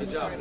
Good job.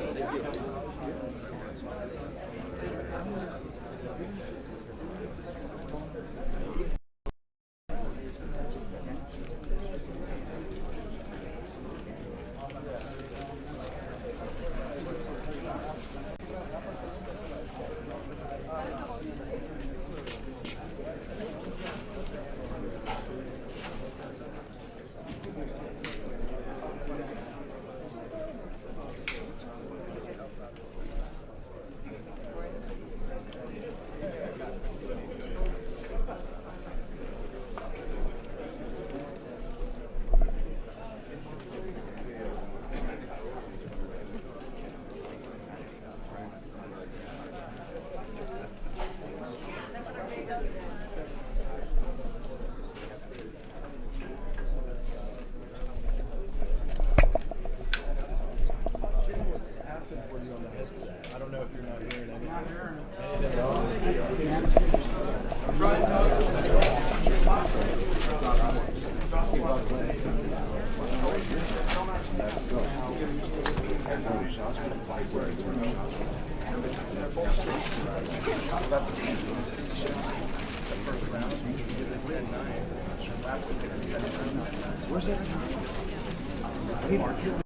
Thank you.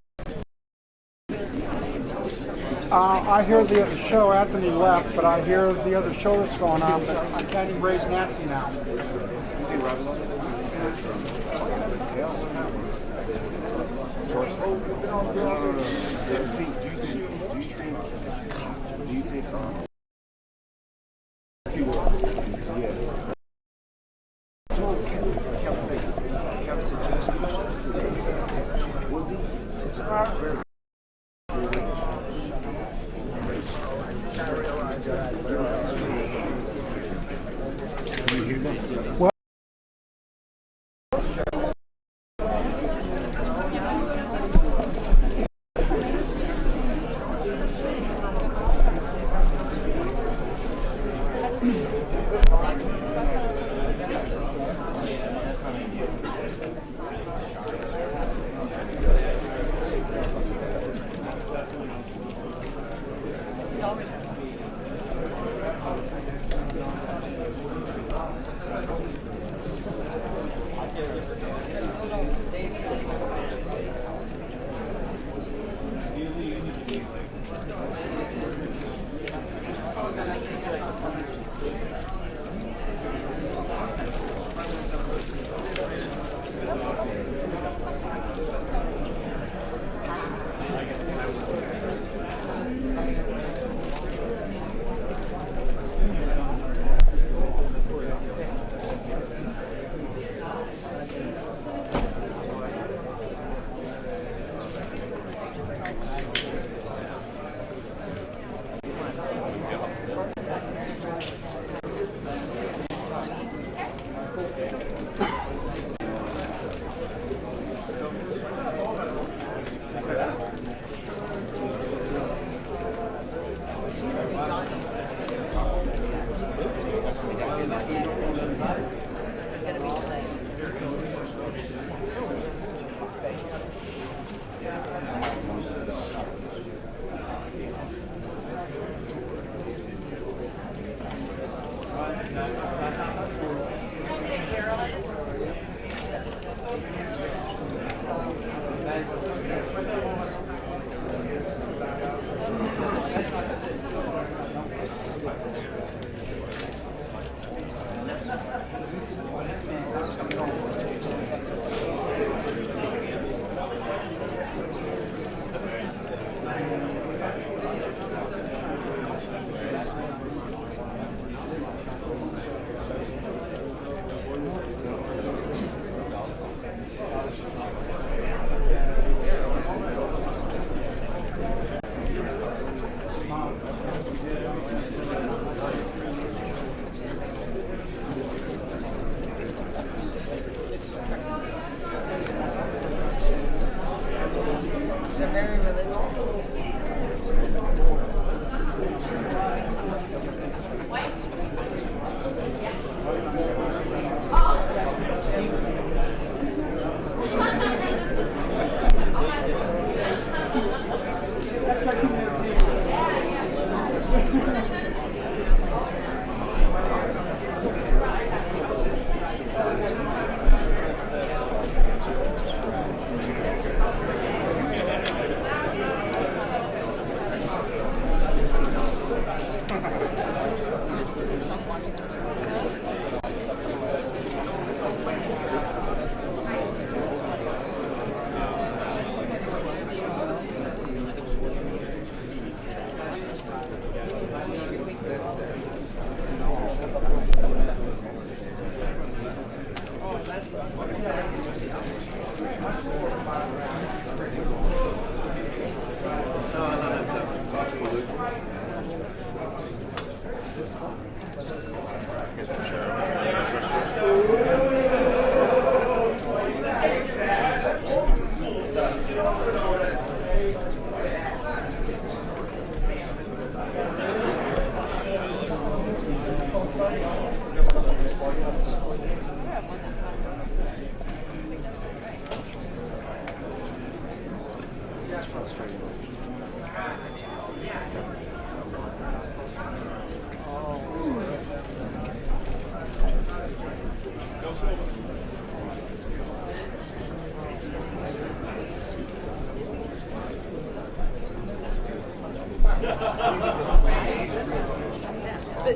I hear the show. Anthony left, but I hear the other show that's going on. But I can't even raise Nancy now.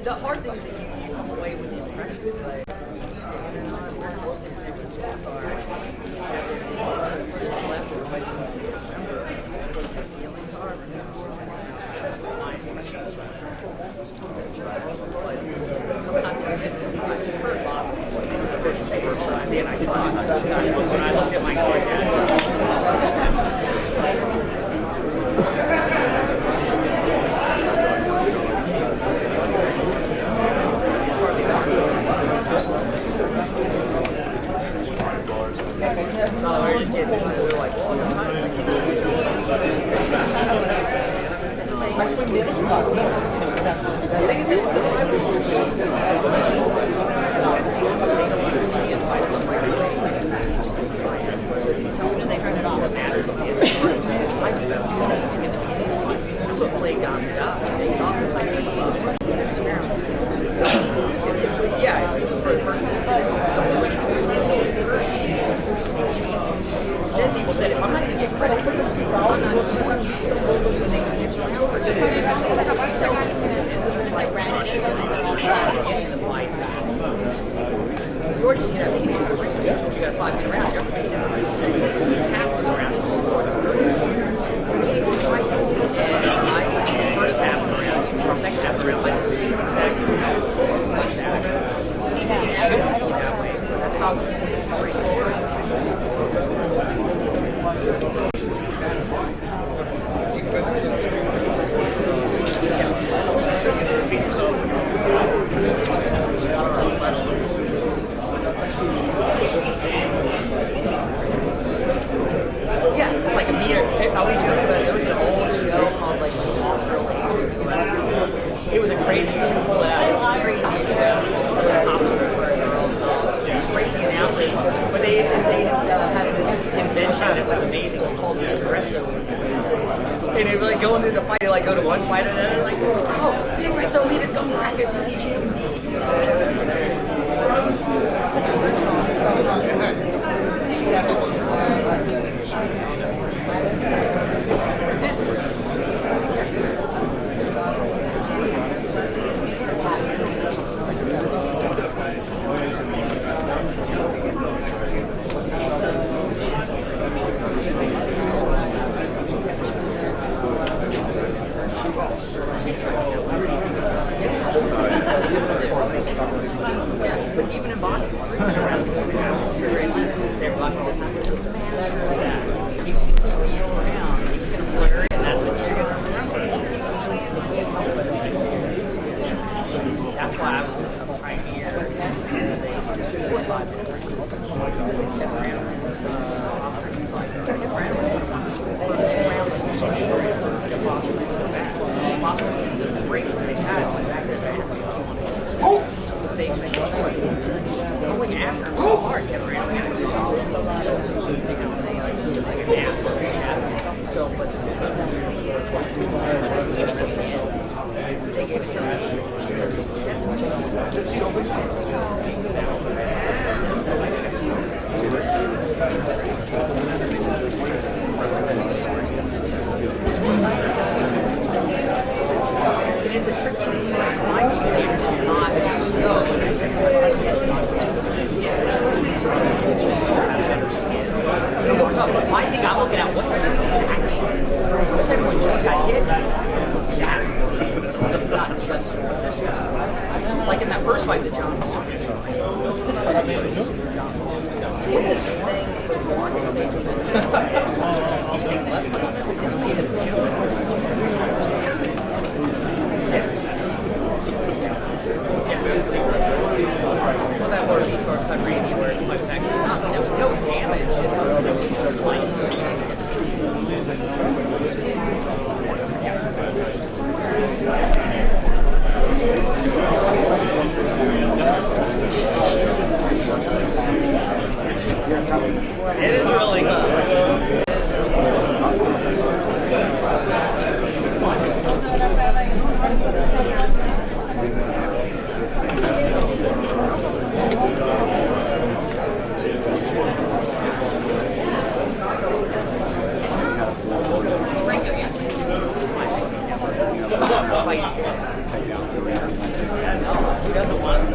The hard thing is that you come away with the impression, like, feelings are. Sometimes you get sometimes you've heard lots of what say, oh, I mean, I thought this guy, when I looked at my card, no, we were just getting into it. We were like, well, I swing the thing is that the they turn it off. What matters at the end of the that's what Blake got me up. Yeah, if we for the first 2 instead, people said, if I'm not going to get credit for this, I'm not going to do it. It's around for 2 like Radish in the fights. You already see that piece of the ring. Since you got 5 minute round, you're half the round. And I, first half of the round, second half of the round, I see exactly like that. It shouldn't be that way. That's how it's yeah, it's like a meter. There was an old show called like Australian UFC. It was a crazy show. It was a crazy crazy announcers, but they had this invention that was amazing. It was called the aggressive. And they were like going into the fight, they like go to one fighter, and they're like, oh, the aggressive elite is going to practice in the gym. Yeah, but even in Boston, they're blocking all the time. Yeah, he was going to steal around, he was going to flirt, and that's what you're going to remember. That's why I was right here. They used to do 4 or 5 minutes. They kept around. The first 2 rounds, Boston was great when they had like back there. His face went short. Going after him so hard, kept around. They like took like a nap. So let's tricky thing is my behavior is not my thing I'm looking at, what's the action? What's everyone just got hit? That's deep. Not just superficial. Like in that first fight that John lost. His face was well, that was a Randy where it was actually stopped. There was no damage, just slicing. It is really good. Who doesn't want to see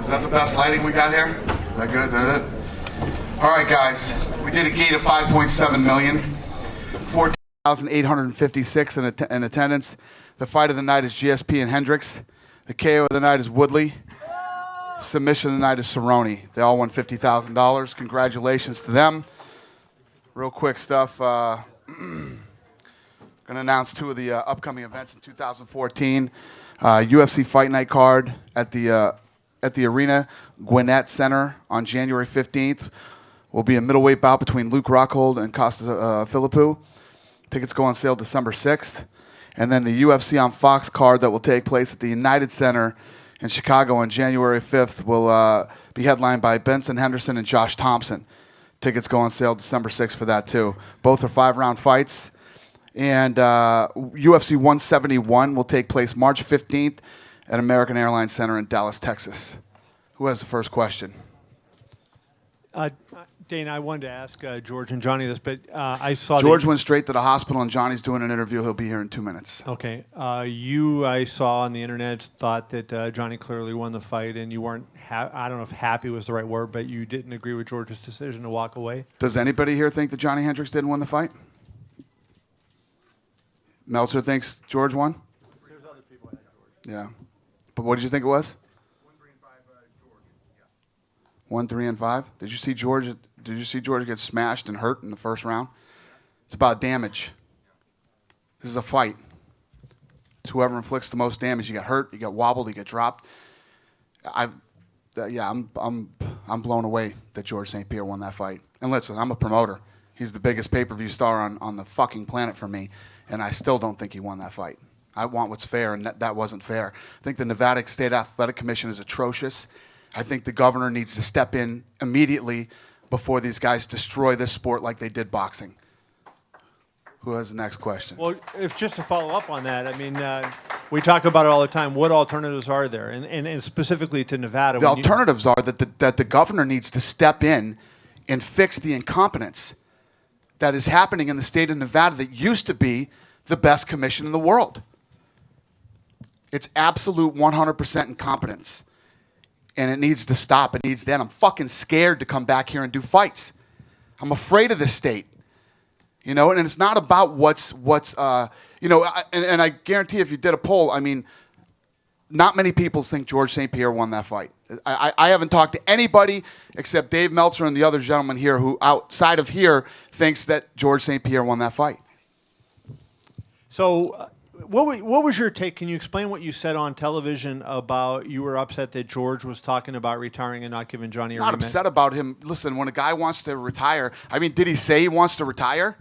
Is that the best lighting we got here? Is that good? Is that it? All right, guys. We did a gate of 5.7 million, 14,856 in attendance. The fight of the night is GSP and Hendricks. The KO of the night is Woodley. Submission of the night is Cerrone. They all won $50,000. Congratulations to them. Real quick stuff. Going to announce two of the upcoming events in 2014. UFC Fight Night card at the Arena Gwinnett Center on January 15th. Will be a middleweight bout between Luke Rockhold and Costa Philippou. Tickets go on sale December 6th. And then the UFC on Fox card that will take place at the United Center in Chicago on January 5th will be headlined by Benson Henderson and Josh Thompson. Tickets go on sale December 6th for that too. Both are 5-round fights. And UFC 171 will take place March 15th at American Airlines Center in Dallas, Texas. Who has the first question? Dana, I wanted to ask George and Johnny this, but I saw George went straight to the hospital, and Johnny's doing an interview. He'll be here in 2 minutes. Okay. I saw on the internet, thought that Johnny clearly won the fight, and you weren't, I don't know if happy was the right word, but you didn't agree with George's decision to walk away. Does anybody here think that Johny Hendricks didn't win the fight? Meltzer thinks George won? There's other people that had George. Yeah. But what did you think it was? 1, 3, and 5. Did you see George? Did you see George get smashed and hurt in the first round? It's about damage. This is a fight. It's whoever inflicts the most damage. You get hurt, you get wobbled, you get dropped. I'm blown away that George St-Pierre won that fight. And listen, I'm a promoter. He's the biggest pay-per-view star on the fucking planet for me, and I still don't think he won that fight. I want what's fair, and that wasn't fair. I think the Nevada State Athletic Commission is atrocious. I think the governor needs to step in immediately before these guys destroy this sport like they did boxing. Who has the next question? Well, if just to follow up on that, I mean, we talk about it all the time. What alternatives are there, and specifically to Nevada? The alternatives are that the governor needs to step in and fix the incompetence that is happening in the state of Nevada that used to be the best commission in the world. It's absolute 100% incompetence. And it needs to stop. It needs to end. I'm fucking scared to come back here and do fights. I'm afraid of this state. You know, and it's not about what's you know, and I guarantee if you did a poll, I mean, not many people think George St-Pierre won that fight. I haven't talked to anybody except Dave Meltzer and the other gentleman here who, outside of here, thinks that George St-Pierre won that fight. So what was your take? Can you explain what you said on television about you were upset that George was talking about retiring and not giving Johnny a rematch? Not upset about him. Listen, when a guy wants to retire, I mean, did he say he wants to retire?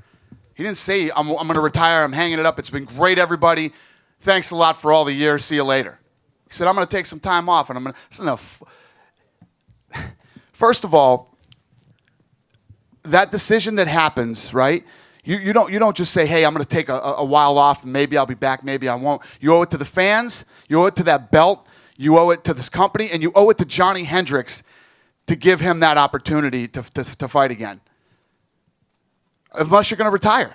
He didn't say, I'm going to retire. I'm hanging it up. It's been great, everybody. Thanks a lot for all the years. See you later. He said, I'm going to take some time off, and I'm going to. Listen, first of all, that decision that happens, right? You don't just say, hey, I'm going to take a while off and maybe I'll be back, maybe I won't. You owe it to the fans. You owe it to that belt. You owe it to this company, and you owe it to Johny Hendricks to give him that opportunity to fight again. Unless you're going to retire.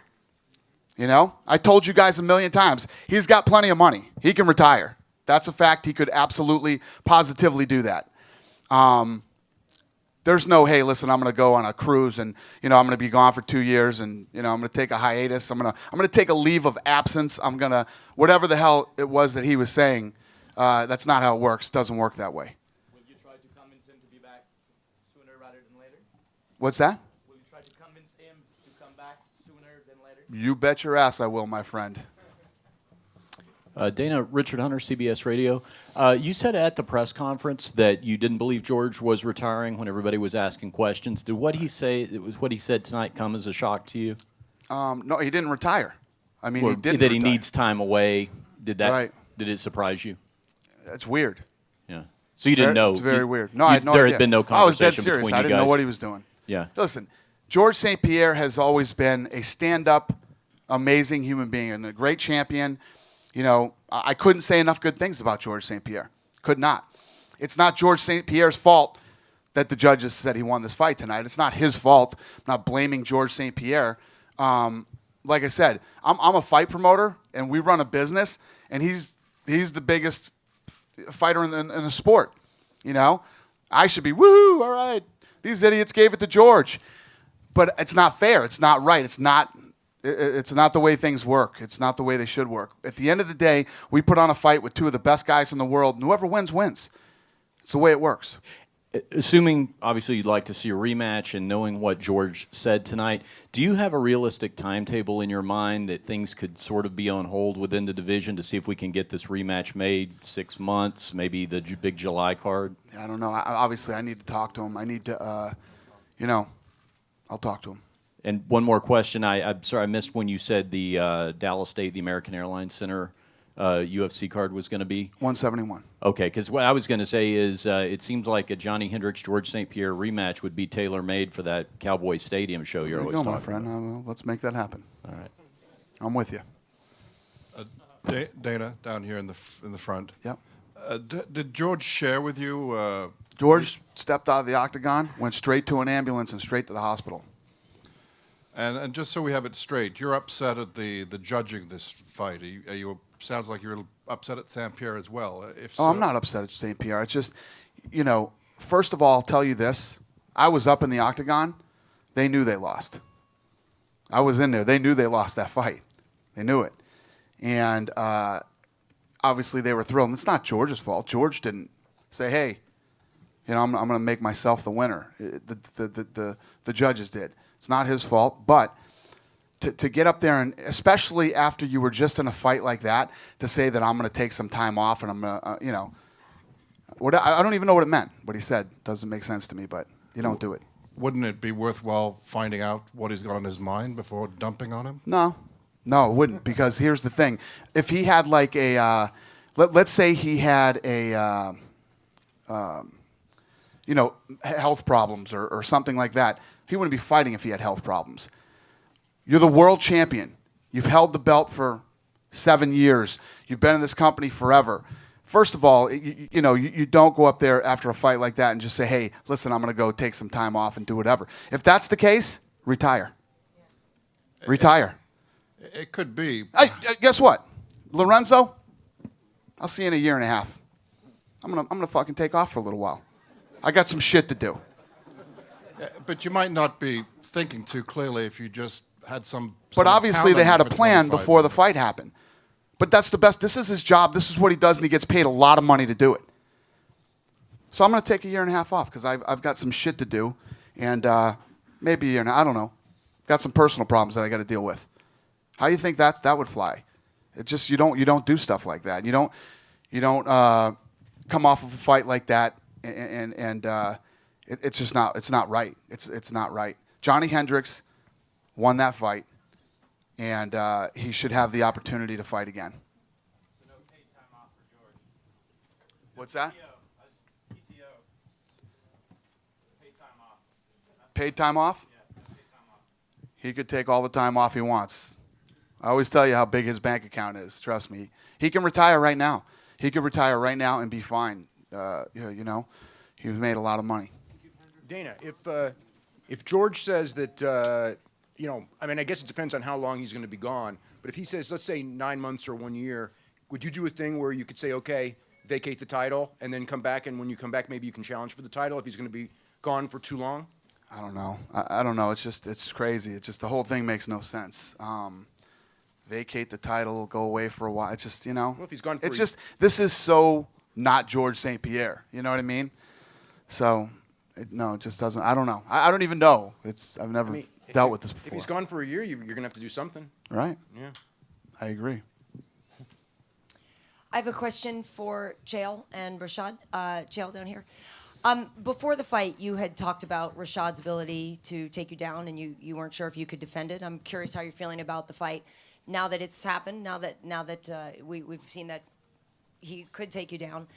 You know, I told you guys a million times, he's got plenty of money. He can retire. That's a fact. He could absolutely, positively do that. There's no, hey, listen, I'm going to go on a cruise and, I'm going to be gone for 2 years and, I'm going to take a hiatus. I'm going to take a leave of absence. I'm going to, whatever the hell it was that he was saying, that's not how it works. It doesn't work that way. Will you try to convince him to be back sooner rather than later? What's that? Will you try to convince him to come back sooner than later? You bet your ass I will, my friend. Dana, Richard Hunter, CBS Radio. You said at the press conference that you didn't believe George was retiring when everybody was asking questions. Did what he said tonight come as a shock to you? No, he didn't retire. I mean, he didn't That he retire. needs time away. Right. Did it surprise you? It's weird. Yeah. So you didn't know. It's very weird. No, I had no There idea. had been no I was dead conversation serious. between I you didn't guys. know what he was doing. Yeah. Listen, George St-Pierre has always been a stand-up, amazing human being and a great champion. I couldn't say enough good things about George St-Pierre. Could not. It's not George St-Pierre's fault that the judges said he won this fight tonight. It's not his fault. I'm not blaming George St-Pierre. Like I said, I'm a fight promoter, and we run a business, and he's the biggest fighter in the sport. I should be, woohoo, all right. These idiots gave it to George. But it's not fair. It's not right. It's not the way things work. It's not the way they should work. At the end of the day, we put on a fight with two of the best guys in the world, and whoever wins, wins. It's the way it works. Assuming, obviously, you'd like to see a rematch and knowing what George said tonight, do you have a realistic timetable in your mind that things could sort of be on hold within the division to see if we can get this rematch made? 6 months, maybe the big July card? I don't know. Obviously, I need to talk to him. I need to, I'll talk to him. And one more question. I'm sorry, I missed when you said the Dallas State, the American Airlines Center UFC card was going to be? 171. Okay, because what I was going to say is it seems like a Johny Hendricks, George St-Pierre rematch would be tailor-made for that Cowboy Stadium show you're always talking my friend. about. Let's make that happen. All right. I'm with you. Dana, down here in the front. Yep. Did George share with you? George stepped out of the octagon, went straight to an ambulance and straight to the hospital. And just so we have it straight, you're upset at the judging this fight. Are you sounds like you're upset at St-Pierre as well. If so, I'm not upset at St-Pierre. It's just, first of all, I'll tell you this. I was up in the octagon. They knew they lost. I was in there. They knew they lost that fight. They knew it. And obviously they were thrilled. And it's not George's fault. George didn't say, hey, I'm going to make myself the winner. The judges did. It's not his fault. But to get up there, and especially after you were just in a fight like that, to say that I'm going to take some time off and I'm going to, I don't even know what it meant. What he said doesn't make sense to me, but you don't do it. Wouldn't it be worthwhile finding out what he's got on his mind before dumping on him? No, it wouldn't, because here's the thing. If he had like a, let's say he had a, health problems or something like that, he wouldn't be fighting if he had health problems. You're the world champion. You've held the belt for 7 years. You've been in this company forever. First of all, you don't go up there after a fight like that and just say, hey, listen, I'm going to go take some time off and do whatever. If that's the case, retire. Retire. It could be. Hey, guess what? Lorenzo, I'll see you in a year and a half. I'm gonna fucking take off for a little while. I got some shit to do. But you might not be thinking too clearly if you just had some. But obviously they had a plan before the minutes. fight happened. But that's the best. This is his job. This is what he does, and he gets paid a lot of money to do it. So I'm going to take a year and a half off because I've got some shit to do, and maybe a year and a half, I don't know. Got some personal problems that I got to deal with. How do you think that would fly? It just you don't do stuff like that. You don't come off of a fight like that, and it's just not. It's not right. It's not right. Johny Hendricks won that fight, and he should have the opportunity to fight again. No paid time off for George. What's that? PTO. Paid Paid time off? He could take all the time off he wants. I always tell you how big his bank account is. Trust me. He can retire right now. He could retire right now and be fine. You know, he's made a lot of money. Dana, if George says that, you know, I mean, I guess it depends on how long he's going to be gone. But if he says, let's say 9 months or 1 year, would you do a thing where you could say, okay, vacate the title and then come back, and when you come back, maybe you can challenge for the title if he's going to be gone for too long? I don't know. I don't know. It's crazy. It's just the whole thing makes no sense. Vacate the title, go away for a while. It's just, you know. Well, if he's gone for it's just, this is so not George St-Pierre. You know what I mean? So, no, it just doesn't. I don't know. I don't even know. I've never dealt with this before. If he's gone for a year, you're going to have to do something. Right. Yeah. I agree. I have a question for Chael and Rashad. Chael down here. Before the fight, you had talked about Rashad's ability to take you down, and you weren't sure if you could defend it. I'm curious how you're feeling about the fight now that it's happened. Now that we've seen that he could take you down.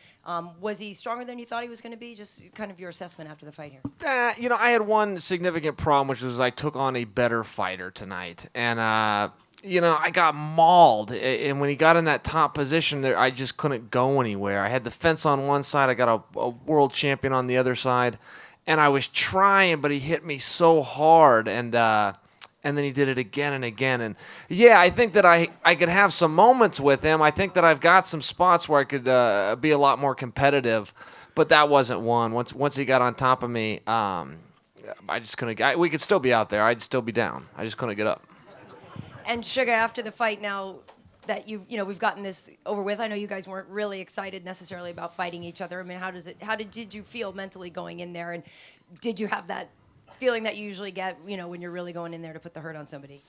Was he stronger than you thought he was going to be? Just kind of your assessment after the fight here. You know, I had one significant problem, which was I took on a better fighter tonight, and you know, I got mauled, and when he got in that top position there, I just couldn't go anywhere. I had the fence on one side, I got a world champion on the other side, and I was trying, but he hit me so hard, and then he did it again and again. And yeah, I think that I could have some moments with him. I think that I've got some spots where I could be a lot more competitive, but that wasn't one. Once he got on top of me, I just couldn't. We could still be out there. I'd still be down. I just couldn't get up. And Sugar, after the fight, now that we've gotten this over with, I know you guys weren't really excited necessarily about fighting each other. I mean, did you feel mentally going in there, and did you have that feeling that you usually get, when you're really going in there to put the hurt on somebody?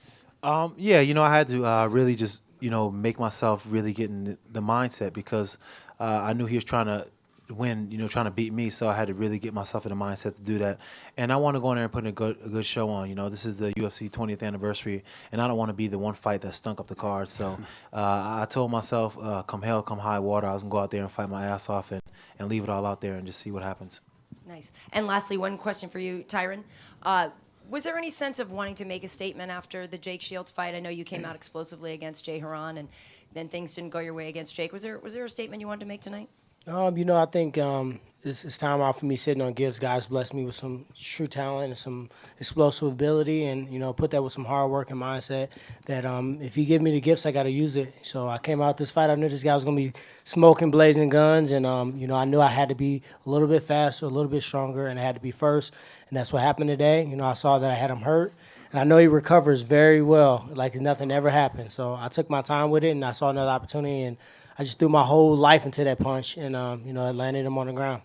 Yeah, I had to really just, make myself really get in the mindset, because I knew he was trying to win, trying to beat me, so I had to really get myself in the mindset to do that. And I want to go in there and put a good show on. This is the UFC 20th anniversary, and I don't want to be the one fight that stunk up the card. So I told myself, come hell, come high water, I was going to go out there and fight my ass off and leave it all out there and just see what happens. Nice. And lastly, one question for you, Tyron. Was there any sense of wanting to make a statement after the Jake Shields fight? I know you came out explosively against Jay Haran, and then things didn't go your way against Jake. Was there a statement you wanted to make tonight? I think it's time out for me sitting on gifts. God's blessed me with some true talent and some explosive ability, and put that with some hard work and mindset. That if He give me the gifts, I got to use it. So I came out this fight. I knew this guy was gonna be smoking, blazing guns, and I knew I had to be a little bit faster, a little bit stronger, and I had to be first. And that's what happened today. I saw that I had him hurt, and I know he recovers very well, like nothing ever happened. So I took my time with it, and I saw another opportunity, and I just threw my whole life into that punch, and it landed him on the ground.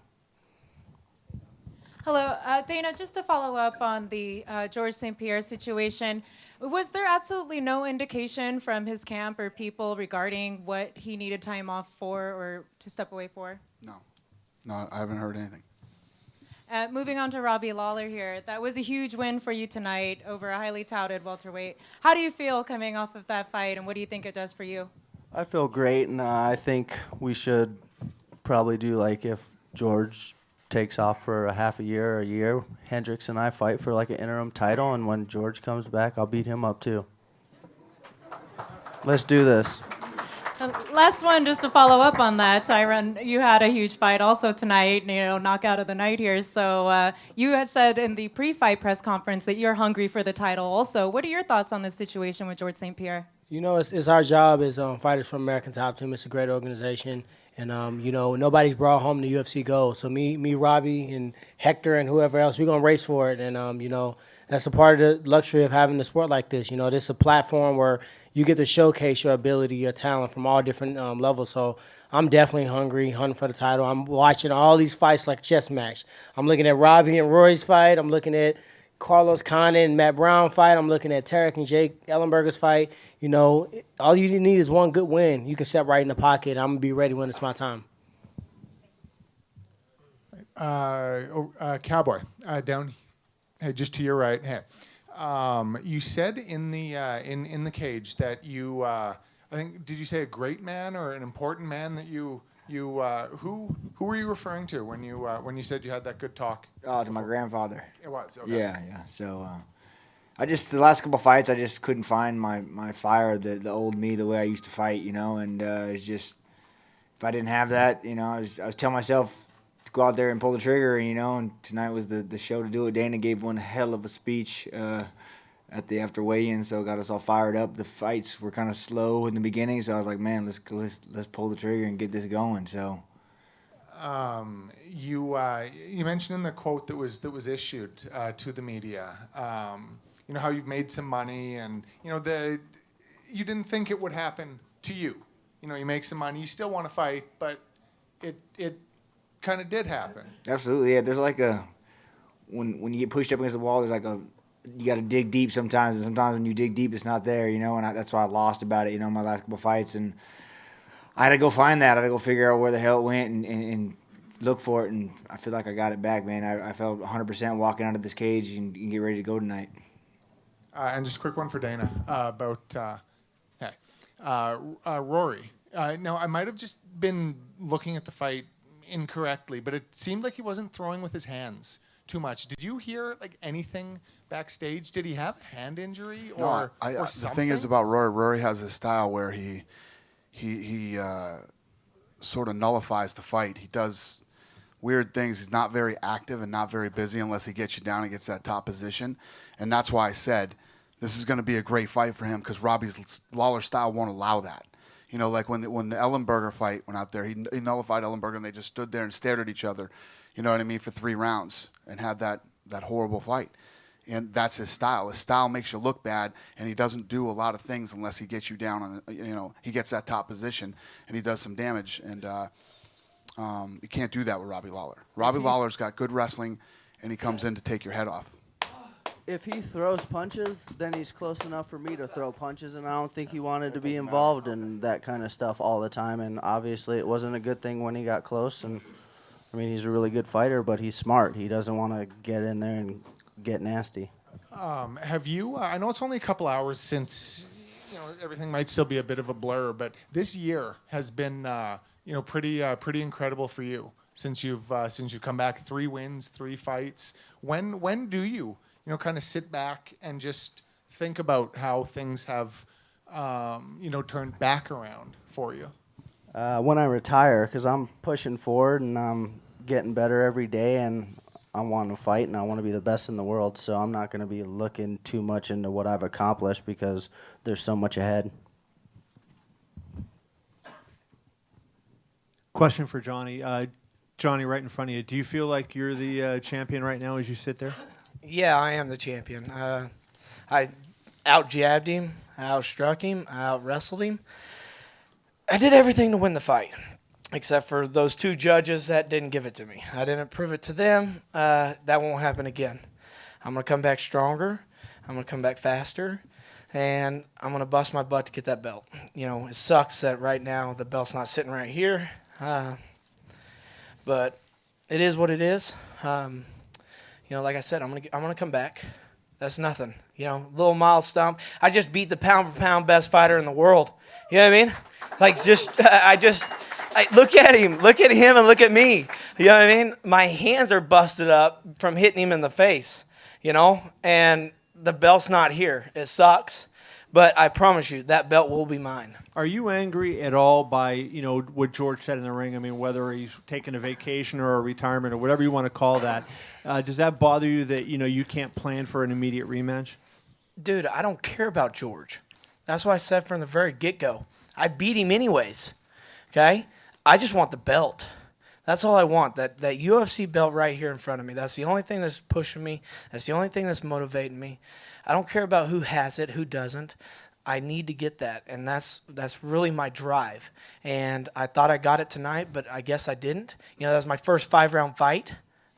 Hello, Dana, just to follow up on the George St-Pierre situation, was there absolutely no indication from his camp or people regarding what he needed time off for or to step away for? No, I haven't heard anything. Moving on to Robbie Lawler here, that was a huge win for you tonight over a highly touted welterweight. How do you feel coming off of that fight, and what do you think it does for you? I feel great, and I think we should probably do, like, if George takes off for a half a year or a year, Hendricks and I fight for, like, an interim title, and when George comes back, I'll beat him up, too. Let's do this. Last one, just to follow up on that, Tyron, you had a huge fight also tonight, knockout of the night here. So you had said in the pre-fight press conference that you're hungry for the title also. What are your thoughts on this situation with George St-Pierre? It's our job as Fighters from American Top Team. It's a great organization. And, nobody's brought home the UFC gold. So me, Robbie, and Hector, and whoever else, we're going to race for it. And, that's a part of the luxury of having a sport like this. This is a platform where you get to showcase your ability, your talent from all different levels. So I'm definitely hunting for the title. I'm watching all these fights like a chess match. I'm looking at Robbie and Roy's fight. I'm looking at Carlos Condit and Matt Brown fight. I'm looking at Tarek and Jake Ellenberger's fight. All you need is one good win. You can step right in the pocket. I'm going to be ready when it's my time. Cowboy, down just to your right. Hey, you said in the cage that you, I think, did you say a great man or an important man that you You who were you referring to when you said you had that good talk? Oh, to my grandfather. It was. Okay. Yeah. So I just the last couple fights I just couldn't find my fire, the old me, the way I used to fight, and it's just if I didn't have that, I was telling myself to go out there and pull the trigger, and tonight was the show to do it. Dana gave one hell of a speech after weigh-in, so it got us all fired up. The fights were kind of slow in the beginning, so I was like, man, let's pull the trigger and get this going. So. You mentioned in the quote that was issued to the media, how you've made some money, and you didn't think it would happen to you. You make some money, you still want to fight, but it kind of did happen. Absolutely, yeah. There's like when you get pushed up against the wall, there's like you got to dig deep sometimes, and sometimes when you dig deep, it's not there, and that's why I lost about it, my last couple fights, and I had to go find that. I had to go figure out where the hell it went and look for it, and I feel like I got it back, man. I felt 100% walking out of this cage and get ready to go tonight. And just a quick one for Dana about Rory. Now, I might have just been looking at the fight incorrectly, but it seemed like he wasn't throwing with his hands too much. Did you hear anything backstage? Did he have a hand injury or the something? thing is about Rory. Rory has a style where he sort of nullifies the fight. He does weird things. He's not very active and not very busy unless he gets you down and gets that top position. And that's why I said this is going to be a great fight for him because Lawler's style won't allow that. Like when the Ellenberger fight went out there, he nullified Ellenberger and they just stood there and stared at each other, for 3 rounds and had that horrible fight. And that's his style. His style makes you look bad, and he doesn't do a lot of things unless he gets you down on, he gets that top position, and he does some damage. And you can't do that with Robbie Lawler. Robbie Lawler's got good wrestling, and he comes in to take your head off. If he throws punches, then he's close enough for me to throw punches, and I don't think he wanted to be involved in that kind of stuff all the time. And obviously, it wasn't a good thing when he got close. And he's a really good fighter, but he's smart. He doesn't want to get in there and get nasty. Have you? I know it's only a couple hours since everything might still be a bit of a blur, but this year has been pretty incredible for you since you've come back. 3 wins, 3 fights. When do you kind of sit back and just think about how things have turned back around for you? When I retire, because I'm pushing forward and I'm getting better every day, and I want to fight and I want to be the best in the world, so I'm not going to be looking too much into what I've accomplished because there's so much ahead. Question for Johny. Johny, right in front of you. Do you feel like you're the champion right now as you sit there? Yeah, I am the champion. I out-jabbed him, I outstruck him, I out-wrestled him. I did everything to win the fight, except for those 2 judges that didn't give it to me. I didn't prove it to them. That won't happen again. I'm going to come back stronger. I'm going to come back faster. And I'm going to bust my butt to get that belt. It sucks that right now the belt's not sitting right here. But it is what it is. Like I said, I'm gonna come back. That's nothing. Little milestone. I just beat the pound for pound best fighter in the world. You know what I mean? I look at him and look at me. You know what I mean? My hands are busted up from hitting him in the face. And the belt's not here. It sucks, but I promise you that belt will be mine. Are you angry at all by what George said in the ring? Whether he's taking a vacation or a retirement or whatever you want to call that, does that bother you that you can't plan for an immediate rematch? Dude, I don't care about George. That's what I said from the very get-go. I beat him anyways. Okay, I just want the belt. That's all I want. That UFC belt right here in front of me. That's the only thing that's pushing me. That's the only thing that's motivating me. I don't care about who has it, who doesn't. I need to get that, and that's really my drive. And I thought I got it tonight, but I guess I didn't. That was my first 5-round fight.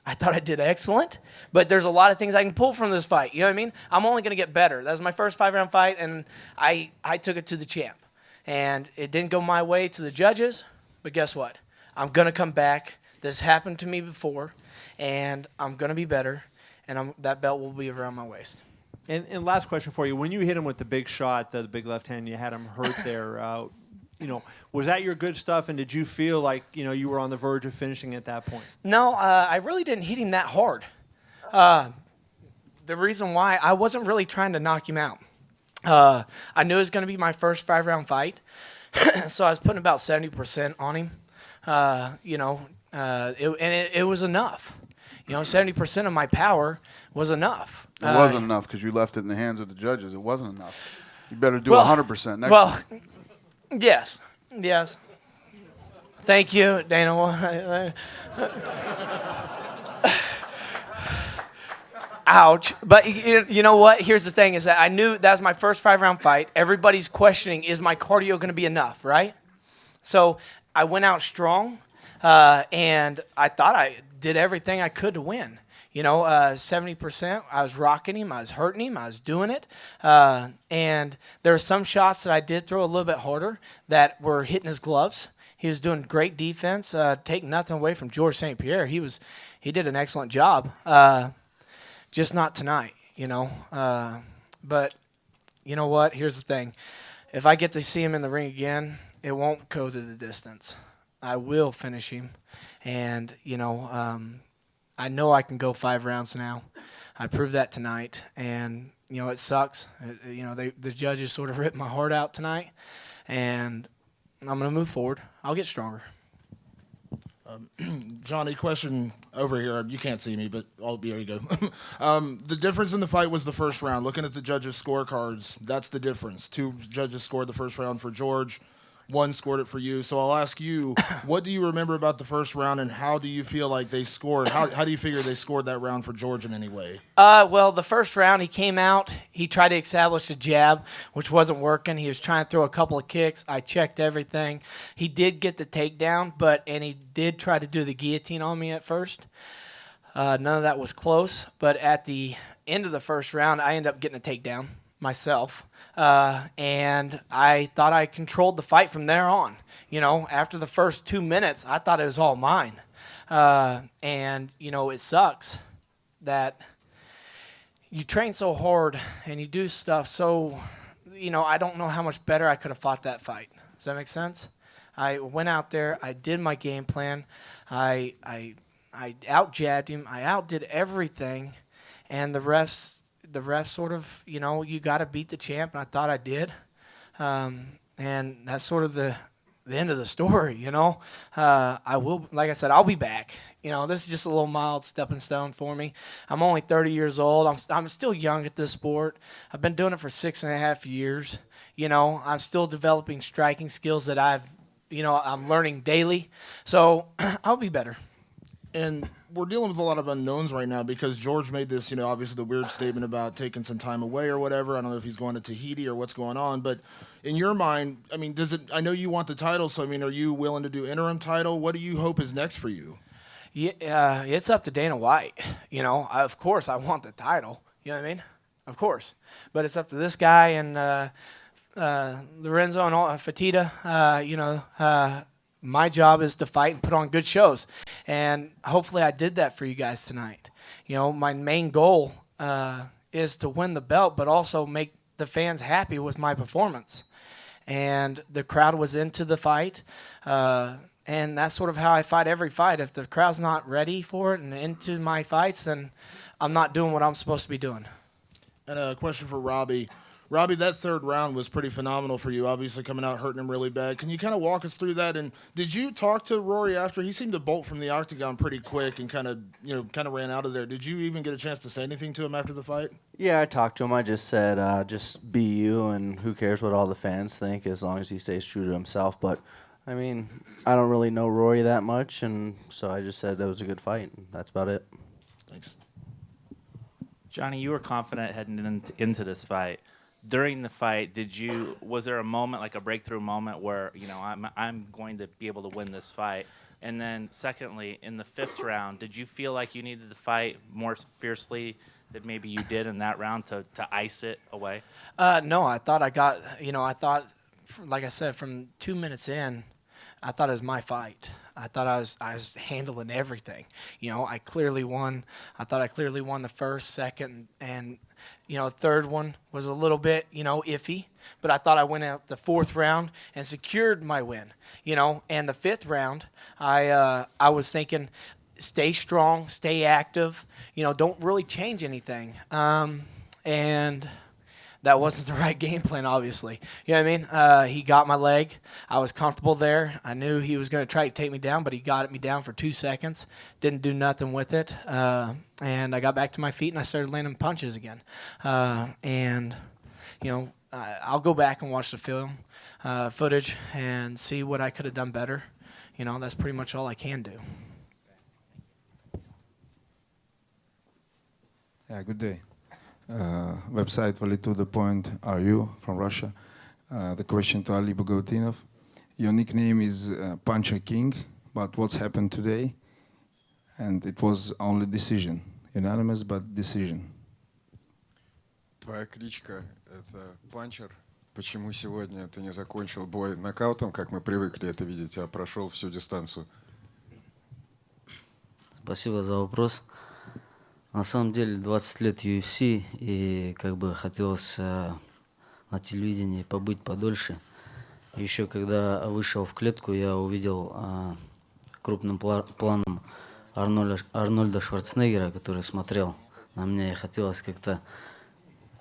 I thought I did excellent, but there's a lot of things I can pull from this fight. You know what I mean? I'm only going to get better. That was my first 5-round fight, and I took it to the champ. And it didn't go my way to the judges, but guess what? I'm going to come back. This happened to me before, and I'm going to be better, and that belt will be around my waist. And last question for you. When you hit him with the big shot, the big left hand, you had him hurt there. Was that your good stuff, and did you feel like you were on the verge of finishing at that point? No, I really didn't hit him that hard. The reason why, I wasn't really trying to knock him out. I knew it was going to be my first 5-round fight, so I was putting about 70% on him. It was enough. 70% of my power was enough. It wasn't enough because you left it in the hands of the judges. It wasn't enough. You better do 100% next time. Yes. Thank you, Dana. Ouch. But you know what? Here's the thing is that I knew that was my first 5-round fight. Everybody's questioning, is my cardio going to be enough, right? So I went out strong, and I thought I did everything I could to win. 70%, I was rocking him, I was hurting him, I was doing it. And there were some shots that I did throw a little bit harder that were hitting his gloves. He was doing great defense, taking nothing away from George St-Pierre. He did an excellent job. Just not tonight, But you know what? Here's the thing. If I get to see him in the ring again, it won't go to the distance. I will finish him. And, I know I can go 5 rounds now. I proved that tonight. And, it sucks. The judges sort of ripped my heart out tonight. And I'm going to move forward. I'll get stronger. Johnny, question over here. You can't see me, but there you go. The difference in the fight was the first round. Looking at the judges' scorecards, that's the difference. 2 judges scored the first round for George. 1 scored it for you. So I'll ask you, what do you remember about the first round, and how do you feel like they scored? How do you figure they scored that round for George in any way? Well, the first round, he came out. He tried to establish a jab, which wasn't working. He was trying to throw a couple of kicks. I checked everything. He did get the takedown, and he did try to do the guillotine on me at first. None of that was close. But at the end of the first round, I ended up getting a takedown myself. And I thought I controlled the fight from there on. After the first 2 minutes, I thought it was all mine. And it sucks that you train so hard and you do stuff so, I don't know how much better I could have fought that fight. Does that make sense? I went out there, I did my game plan, I out-jabbed him, I outdid everything, and the refs sort of, you got to beat the champ, and I thought I did. And that's sort of the end of the story, I will, like I said, I'll be back. This is just a little mild stepping stone for me. I'm only 30 years old. I'm still young at this sport. I've been doing it for 6.5 years. I'm still developing striking skills that I'm learning daily. So I'll be better. And we're dealing with a lot of unknowns right now because George made this, obviously the weird statement about taking some time away or whatever. I don't know if he's going to Tahiti or what's going on, but in your mind, I know you want the title, so are you willing to do interim title? What do you hope is next for you? Yeah, it's up to Dana White. Of course I want the title. You know what I mean? Of course. But it's up to this guy and Lorenzo and Fatita, my job is to fight and put on good shows. And hopefully I did that for you guys tonight. My main goal is to win the belt, but also make the fans happy with my performance. And the crowd was into the fight. And that's sort of how I fight every fight. If the crowd's not ready for it and into my fights, then I'm not doing what I'm supposed to be doing. And a question for Robbie. Robbie, that third round was pretty phenomenal for you, obviously coming out hurting him really bad. Can you kind of walk us through that? And did you talk to Rory after? He seemed to bolt from the octagon pretty quick and kind of ran out of there. Did you even get a chance to say anything to him after the fight? Yeah, I talked to him. I just said, just be you, and who cares what all the fans think as long as he stays true to himself. But, I don't really know Rory that much, and so I just said that was a good fight, and that's about it. Thanks. Johnny, you were confident heading into this fight. During the fight, was there a moment, like a breakthrough moment where, I'm going to be able to win this fight? And then secondly, in the 5th round, did you feel like you needed to fight more fiercely than maybe you did in that round to ice it away? No, I thought I got, like I said, from 2 minutes in, I thought it was my fight. I thought I was handling everything. You know, I clearly won. I thought I clearly won the first, second, and third one was a little bit iffy. But I thought I went out the fourth round and secured my win. And the fifth round, I was thinking, stay strong, stay active. Don't really change anything. And that wasn't the right game plan, obviously. You know what I mean? He got my leg. I was comfortable there. I knew he was going to try to take me down, but he got me down for 2 seconds. Didn't do nothing with it. And I got back to my feet, and I started landing punches again. I'll go back and watch the film footage and see what I could have done better. That's pretty much all I can do. Yeah, good day. Website valid to the point. Are you from Russia? The question to Ali Bogotinov. Your nickname is Puncher King, but what's happened today? And it was only decision, unanimous, but decision. Твоя кличка – это панчер. Почему сегодня ты не закончил бой нокаутом, как мы привыкли это видеть, а прошел всю дистанцию? Спасибо за вопрос. На самом деле 20 лет UFC, и хотелось на телевидении побыть подольше. Еще когда вышел в клетку, я увидел крупным планом Арнольда Шварценеггера, который смотрел на меня, и хотелось как-то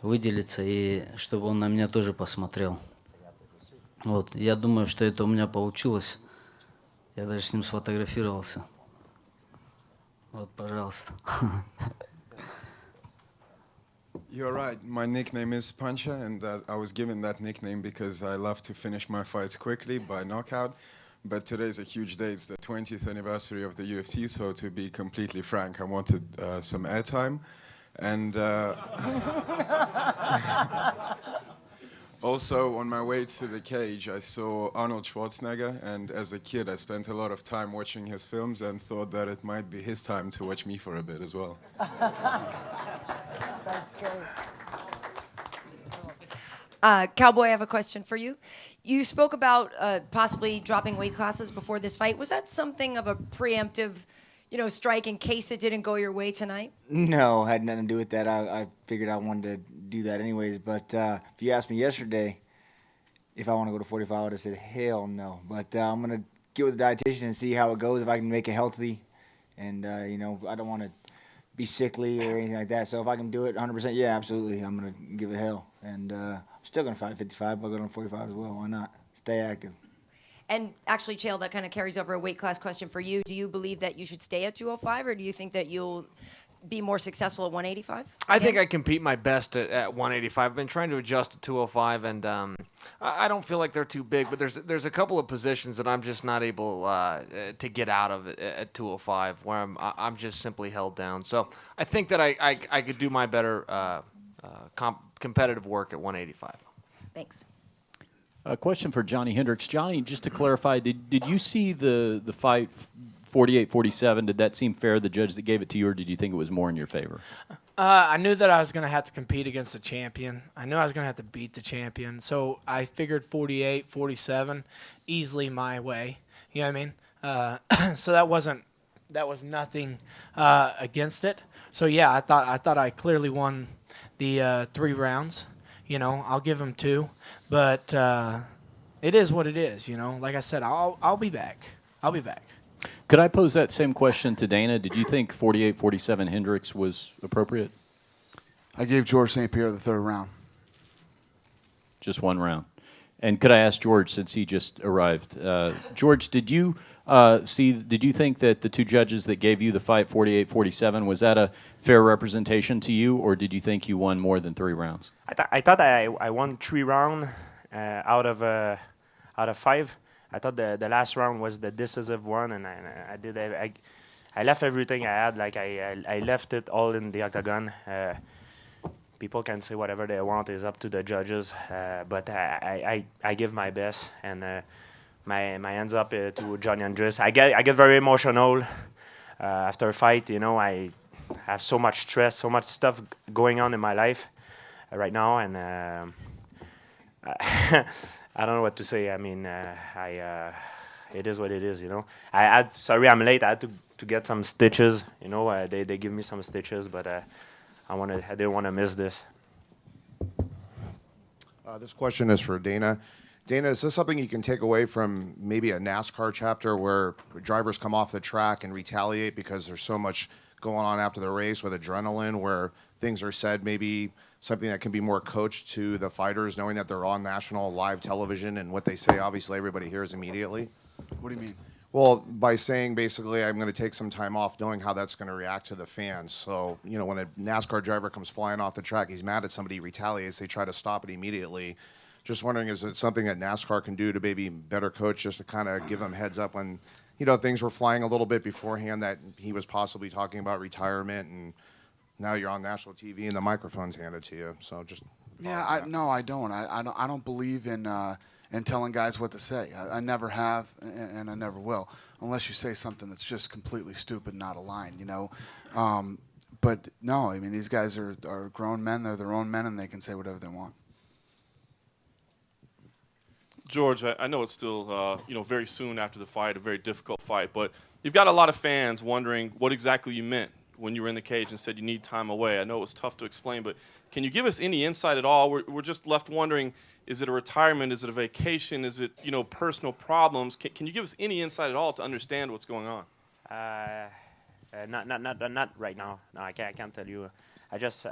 выделиться, и чтобы он на меня тоже посмотрел. Вот, я думаю, что это у меня получилось. Я даже с ним сфотографировался. Вот, пожалуйста. You're right. My nickname is Puncher, and I was given that nickname because I love to finish my fights quickly by knockout. But today is a huge day. It's the 20th anniversary of the UFC, so to be completely frank, I wanted some airtime. And also, on my way to the cage, I saw Arnold Schwarzenegger, and as a kid, I spent a lot of time watching his films and thought that it might be his time to watch me for a bit as well. That's great. Cowboy, I have a question for you. You spoke about possibly dropping weight classes before this fight. Was that something of a preemptive, strike in case it didn't go your way tonight? No, had nothing to do with that. I figured I wanted to do that anyways. But if you asked me yesterday if I want to go to 45, I would have said hell no. But I'm going to get with the dietitian and see how it goes, if I can make it healthy. And, I don't want to be sickly or anything like that. So if I can do it 100%, yeah, absolutely. I'm going to give it hell. And I'm still going to fight at 55. I'll go to 45 as well. Why not? Stay active. And actually, Chael, that kind of carries over a weight class question for you. Do you believe that you should stay at 205, or do you think that you'll be more successful at 185? I think I compete my best at 185. I've been trying to adjust to 205, and I don't feel like they're too big, but there's a couple of positions that I'm just not able to get out of at 205, where I'm just simply held down. So I think that I could do my better competitive work at 185. Thanks. A question for Johny Hendricks. Johnny, just to clarify, did you see the fight 48-47? Did that seem fair, the judge that gave it to you, or did you think it was more in your favor? I knew that I was going to have to compete against the champion. I knew I was going to have to beat the champion. So I figured 48-47, easily my way. You know what I mean? So that was nothing against it. So yeah, I thought I clearly won the 3 rounds. I'll give him 2, but it is what it is. Like I said, I'll be back. I'll be back. Could I pose that same question to Dana? Did you think 48-47 Hendricks was appropriate? I gave George St-Pierre the 3rd round. Just 1 round. And could I ask George, since he just arrived, George, did you think that the 2 judges that gave you the fight 48-47, was that a fair representation to you, or did you think you won more than 3 rounds? I thought I won 3 rounds out of 5. I thought the last round was the decisive one, and I left everything I had. Like I left it all in the octagon. People can say whatever they want, is up to the judges, but I give my best, and my hands up to Johny Hendricks. I get very emotional after a fight. I have so much stress, so much stuff going on in my life right now, and I don't know what to say. I mean, it is what it is, you know. Sorry I'm late. I had to get some stitches, you know. They give me some stitches, but I didn't want to miss this. This question is for Dana. Dana, is this something you can take away from maybe a NASCAR chapter where drivers come off the track and retaliate because there's so much going on after the race with adrenaline, where things are said, maybe something that can be more coached to the fighters, knowing that they're on national live television and what they say, obviously everybody hears immediately? What do you mean? Well, by saying basically I'm going to take some time off, knowing how that's going to react to the fans. So, you know, when a NASCAR driver comes flying off the track, he's mad at somebody, retaliates, they try to stop it immediately. Just wondering, is it something that NASCAR can do to maybe better coach, just to kind of give them heads up when, you know, things were flying a little bit beforehand, that he was possibly talking about retirement, and now you're on national TV and the microphone's handed to you. So just No, I don't. I don't believe in telling guys what to say. I never have, and I never will, unless you say something that's just completely stupid, not aligned, you know. But no, I mean, these guys are grown men. They're their own men, and they can say whatever they want. George, I know it's still very soon after the fight, a very difficult fight, but you've got a lot of fans wondering what exactly you meant when you were in the cage and said you need time away. I know it was tough to explain, but can you give us any insight at all? We're just left wondering, is it a retirement? Is it a vacation? Is it personal problems? Can you give us any insight at all to understand what's going on? Not right now. No, I can't tell you. I just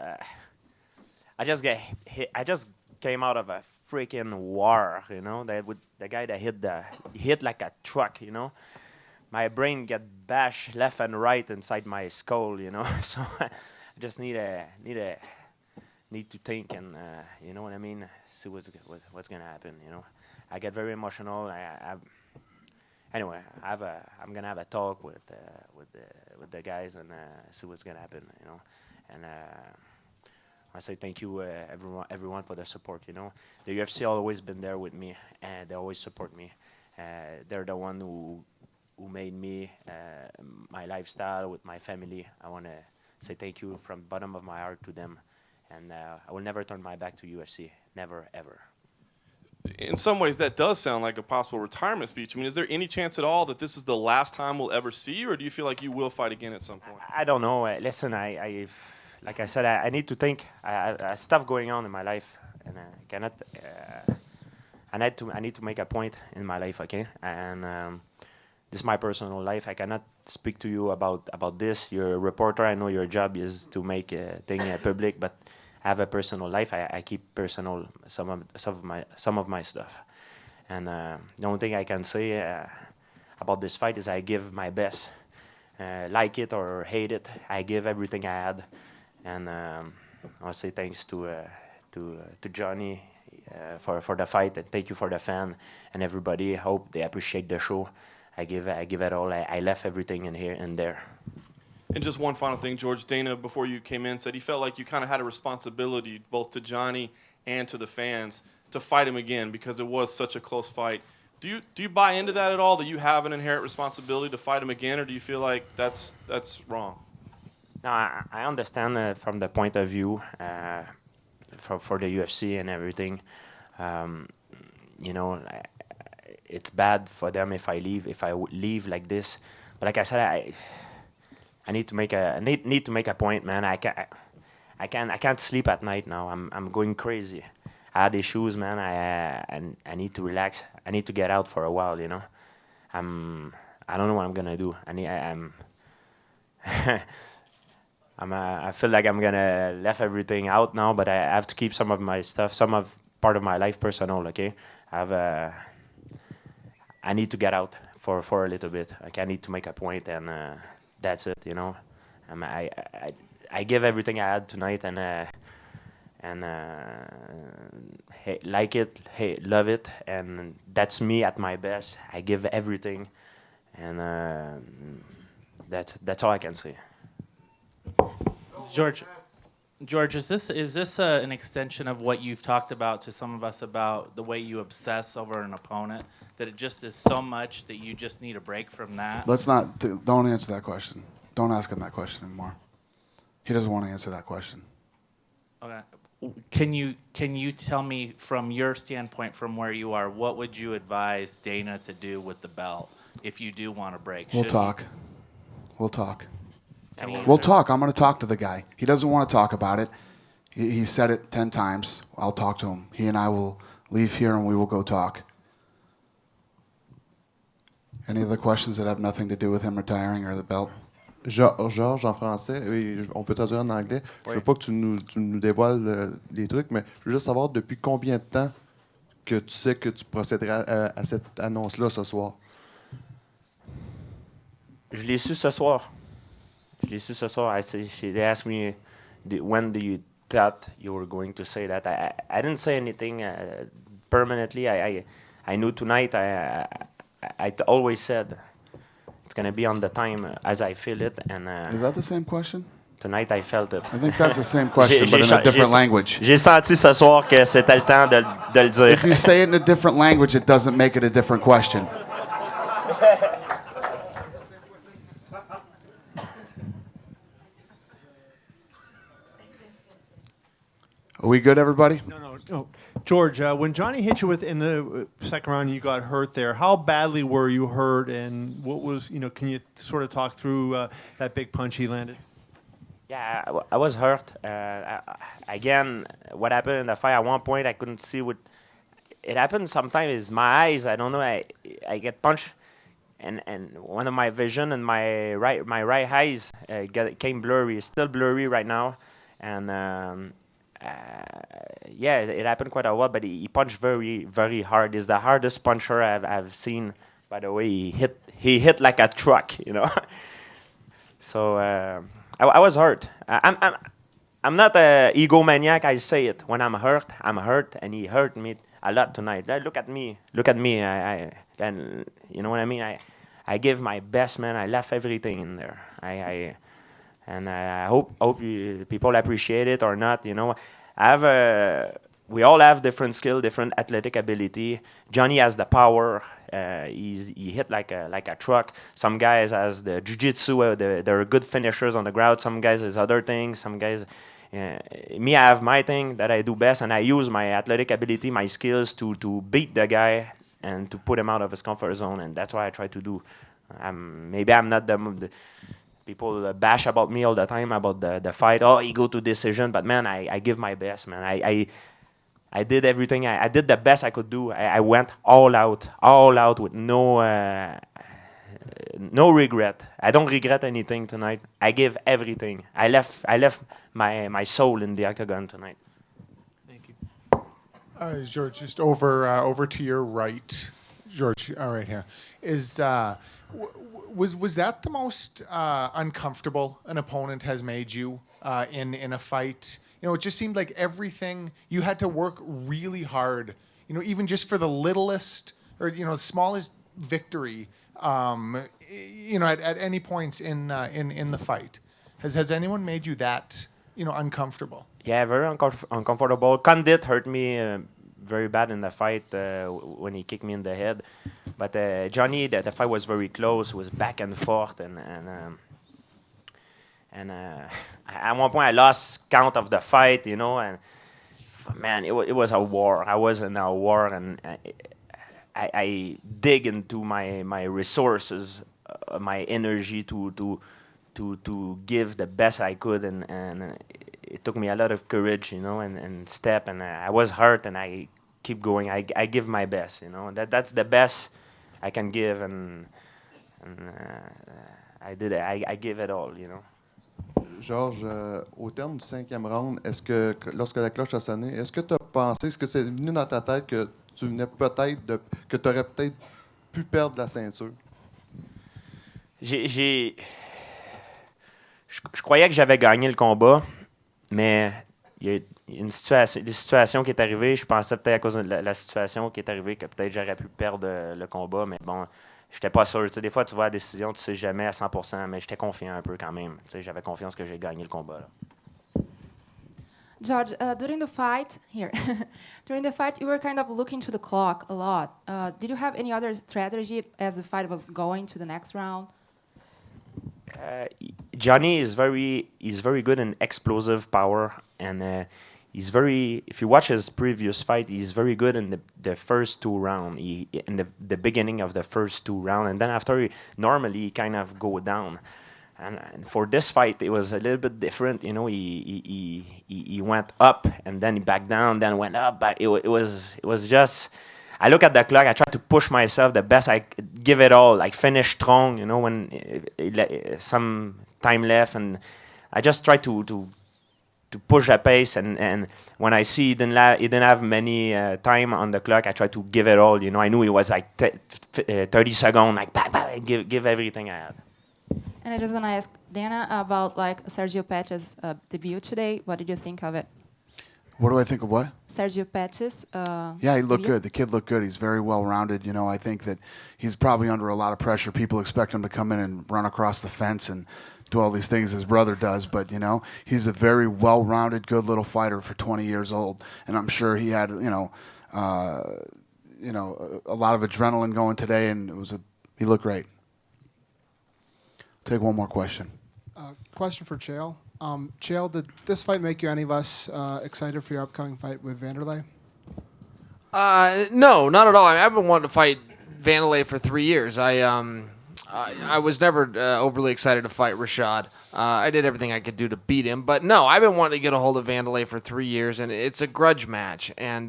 get hit. I just came out of a freaking war, you know. The guy that hit like a truck, you know. My brain get bashed left and right inside my skull, you know. So I just need to think, and you know what I mean. See what's gonna happen, you know. I get very emotional. Anyway, I'm gonna have a talk with the guys and see what's gonna happen, you know. And I say thank you, everyone for the support. You know, the UFC always been there with me, and they always support me. They're the one who made me my lifestyle with my family. I want to say thank you from the bottom of my heart to them, and I will never turn my back to UFC, never ever. In some ways, that does sound like a possible retirement speech. I mean, is there any chance at all that this is the last time we'll ever see you, or do you feel like you will fight again at some point? I don't know. Listen, like I said, I need to think. I have stuff going on in my life, and I cannot. I need to make a point in my life, okay? And this is my personal life. I cannot speak to you about this. You're a reporter. I know your job is to make a thing public, but I have a personal life. I keep personal some of my stuff. And the only thing I can say about this fight is I give my best. Like it or hate it, I give everything I had. And I'll say thanks to Johny for the fight, and thank you for the fan and everybody. I hope they appreciate the show. I give it all. I left everything in here and there. And just one final thing, George. Dana, before you came in, said he felt like you kind of had a responsibility both to Johny and to the fans to fight him again because it was such a close fight. Do you buy into that at all, that you have an inherent responsibility to fight him again, or do you feel like that's wrong? No, I understand from the point of view for the UFC and everything. You know, it's bad for them if I leave like this. But like I said, I need to make a point, man. I can't sleep at night now. I'm going crazy. I had issues, man. I need to relax. I need to get out for a while, you know. I don't know what I'm gonna do. I feel like I'm gonna left everything out now, but I have to keep some of my stuff, part of my life personal. Okay, I need to get out for a little bit. Like, I need to make a point, and that's it. You know, I give everything I had tonight, and hey, like it, hey, love it, and that's me at my best. I give everything, and that's all I can say. George, is this an extension of what you've talked about to some of us about the way you obsess over an opponent, that it just is so much that you just need a break from that? Don't answer that question. Don't ask him that question anymore. He doesn't want to answer that question. Okay. Can you tell me from your standpoint, from where you are, what would you advise Dana to do with the belt if you do want to break? We'll Should talk. We'll talk. Any We'll answer? talk. I'm going to talk to the guy. He doesn't want to talk about it. He said it 10 times. I'll talk to him. He and I will leave here and we will go talk. Any other questions that have nothing to do with him retiring or the belt? Georges, en français, oui, on peut traduire en anglais. Je veux pas que tu nous dévoiles les trucs, mais je veux juste savoir depuis combien de temps que tu sais que tu procéderas à cette annonce-là ce soir. Je l'ai su ce soir. They asked me, when do you thought you were going to say that? I didn't say anything permanently. I knew tonight. I always said it's going to be on the time as I feel it. And Is that the same question? Tonight I felt it. I think that's the same question, but in a different language. J'ai senti ce soir que c'était le temps de le dire. If you say it in a different language, it doesn't make it a different question. Are we good, everybody? No. George, when Johny hit you in the second round, you got hurt there. How badly were you hurt, and what was, can you sort of talk through that big punch he landed? Yeah, I was hurt. Again, what happened in the fight, at one point I couldn't see what... It happened sometimes is my eyes, I don't know, I get punched, and one of my vision and my right eyes came blurry. It's still blurry right now, and... yeah, it happened quite a lot, but he punched very, very hard. He's the hardest puncher I've seen. By the way, he hit like a truck, So I was hurt. I'm not an egomaniac. I say it. When I'm hurt, and he hurt me a lot tonight. Look at me. And you know what I mean. I give my best, man. I left everything in there. I hope people appreciate it or not. We all have different skill, different athletic ability. Johny has the power. He hit like a truck. Some guys has the jiu-jitsu. They're good finishers on the ground. Some guys has other things. Some guys. Me, I have my thing that I do best, and I use my athletic ability, my skills to beat the guy and to put him out of his comfort zone. And that's what I try to do. Maybe I'm not the people bash about me all the time about the fight. Oh, you go to decision, but man, I give my best, man. I did everything. I did the best I could do. I went all out with no regret. I don't regret anything tonight. I give everything. I left my soul in the octagon tonight. Thank you. George, just over to your right. George, all right here. Was that the most uncomfortable an opponent has made you in a fight? It just seemed like everything, you had to work really hard, even just for the littlest or, smallest victory, at any points in the fight. Has anyone made you that, uncomfortable? Yeah, very uncomfortable. Condit hurt me very bad in the fight when he kicked me in the head. But Johny, the fight was very close, was back and forth, and at one point I lost count of the fight, and man, it was a war. I was in a war, and I dig into my resources, my energy to give the best I could, and it took me a lot of courage, and step, and I was hurt, and I keep going. I give my best, that's the best I can give, and I did it. I give it all, Georges, au terme du 5e round, est-ce que lorsque la cloche a sonné, est-ce que tu as pensé, est-ce que c'est venu dans ta tête que tu venais que tu aurais peut-être pu perdre la ceinture? Je croyais que j'avais gagné le combat, mais il y a des situations qui est arrivée. Je pensais peut-être à cause de la situation qui est arrivée que peut-être j'aurais pu perdre le combat, mais bon, j'étais pas sûr. Des fois, tu vois la décision, tu sais jamais à 100%, mais j'étais confiant un peu quand même. J'avais confiance que j'ai gagné le combat. Là. George, during the fight, you were kind of looking to the clock a lot. Did you have any other strategy as the fight was going to the next round? Johny is very good in explosive power, and he's very. If you watch his previous fight, he's very good in the first 2 rounds. In the beginning of the first 2 rounds, and then after normally he kind of go down. And for this fight, it was a little bit different. You know, he went up and then he backed down, then went up. But it was just. I look at the clock. I try to push myself the best. I give it all. Like finish strong. You know, when some time left, and I just try to push the pace. And when I see he didn't have many time on the clock, I try to give it all. You know, I knew it was like 30 seconds. Like give everything I had. And I just want to ask Dana about like Sergio Pettis' debut today. What did you think of it? What do I think of what? Sergio Pettis. Yeah, he looked good. The kid looked good. He's very well-rounded. You know, I think that he's probably under a lot of pressure. People expect him to come in and run across the fence and do all these things his brother does. But, you know, he's a very well-rounded, good little fighter for 20 years old. And I'm sure he had, a lot of adrenaline going today, and he looked great. Take one more question. Question for Chael. Chael, did this fight make you any less excited for your upcoming fight with Vanderlei? No, not at all. I mean, I've been wanting to fight Vanderlei for 3 years. I was never overly excited to fight Rashad. I did everything I could do to beat him, but no, I've been wanting to get a hold of Vanderlei for 3 years, and it's a grudge match, and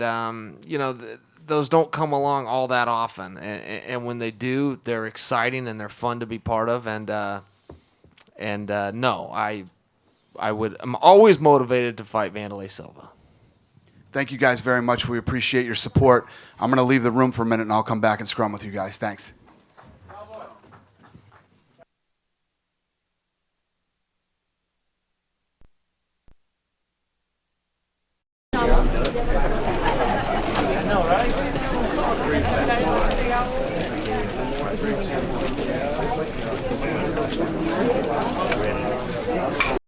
those don't come along all that often, and when they do, they're exciting and they're fun to be part of, and no, I'm always motivated to fight Vanderlei Silva. Thank you guys very much. We appreciate your support. I'm going to leave the room for a minute, and I'll come back and scrum with you guys. Thanks.